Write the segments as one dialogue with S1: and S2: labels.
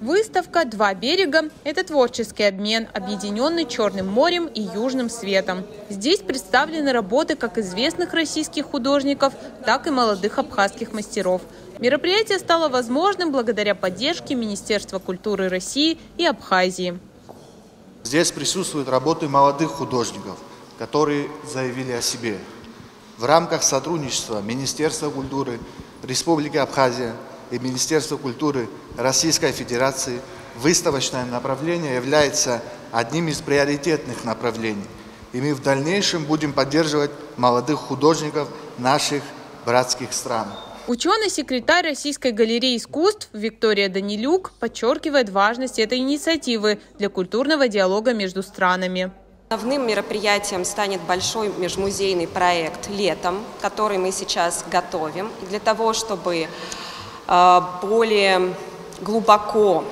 S1: Выставка «Два берега» – это творческий обмен, объединенный Черным морем и Южным светом. Здесь представлены работы как известных российских художников, так и молодых абхазских мастеров. Мероприятие стало возможным благодаря поддержке Министерства культуры России и Абхазии.
S2: Здесь присутствуют работы молодых художников, которые заявили о себе. В рамках сотрудничества Министерства культуры Республики Абхазия и Министерства культуры Российской Федерации выставочное направление является одним из приоритетных направлений. И мы в дальнейшем будем поддерживать молодых художников наших братских стран.
S1: Ученый-секретарь Российской галереи искусств Виктория Данилюк подчеркивает важность этой инициативы для культурного диалога между странами.
S3: Основным мероприятием станет большой межмузейный проект «Летом», который мы сейчас готовим. И для того, чтобы более глубоко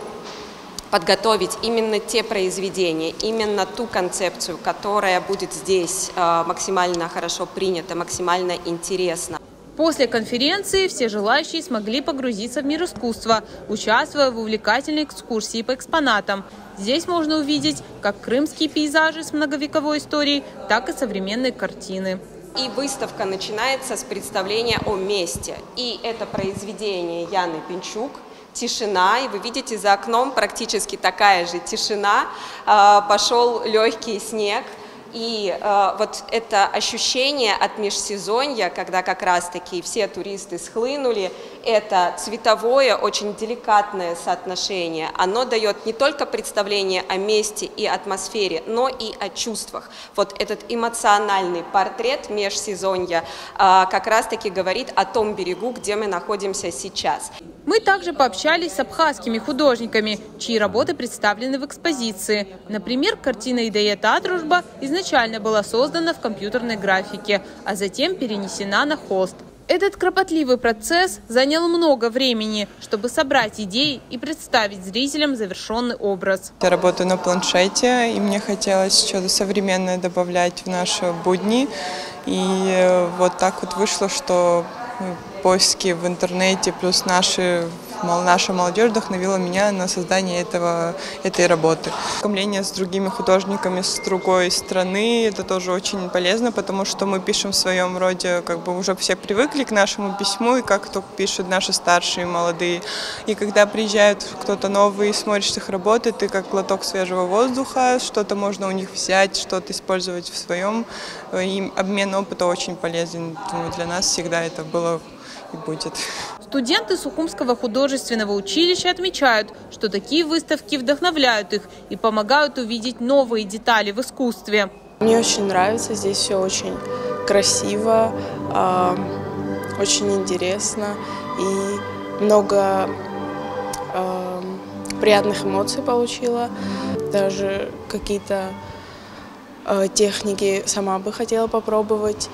S3: подготовить именно те произведения, именно ту концепцию, которая будет здесь максимально хорошо принята, максимально интересна.
S1: После конференции все желающие смогли погрузиться в мир искусства, участвуя в увлекательной экскурсии по экспонатам. Здесь можно увидеть как крымские пейзажи с многовековой историей, так и современные картины.
S3: И выставка начинается с представления о месте. И это произведение Яны Пинчук «Тишина». И вы видите, за окном практически такая же тишина. Пошел легкий снег. И вот это ощущение от межсезонья, когда как раз-таки все туристы схлынули, это цветовое, очень деликатное соотношение. Оно дает не только представление о месте и атмосфере, но и о чувствах. Вот этот эмоциональный портрет межсезонья как раз-таки говорит о том берегу, где мы находимся сейчас.
S1: Мы также пообщались с абхазскими художниками, чьи работы представлены в экспозиции. Например, картина «Идаета Дружба» изначально была создана в компьютерной графике, а затем перенесена на холст. Этот кропотливый процесс занял много времени, чтобы собрать идеи и представить зрителям завершенный образ.
S4: Я работаю на планшете, и мне хотелось что-то современное добавлять в наши будни. И вот так вот вышло, что поиски в интернете плюс наша молодежь вдохновила меня на создание этой работы. Знакомление с другими художниками с другой страны – это тоже очень полезно, потому что мы пишем в своем роде, как бы уже все привыкли к нашему письму, и как только пишут наши старшие, молодые. И когда приезжает кто-то новый и смотришь их работы, ты как глоток свежего воздуха, что-то можно у них взять, что-то использовать в своем. И обмен опыта очень полезен. Думаю, для нас всегда это было и будет.
S1: Студенты Сухумского художественного училища отмечают, что такие выставки вдохновляют их и помогают увидеть новые детали в искусстве.
S5: Мне очень нравится, здесь все очень красиво, очень интересно и много приятных эмоций получила. Даже какие-то техники сама бы хотела попробовать,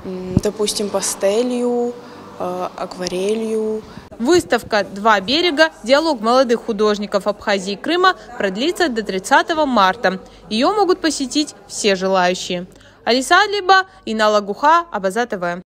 S5: допустим, пастелью, акварелью.
S1: Выставка «Два берега. Диалог молодых художников Абхазии и Крыма» продлится до 30 марта. Ее могут посетить все желающие. Алиса Адлиба, Инна Лагуха, Абаза ТВ.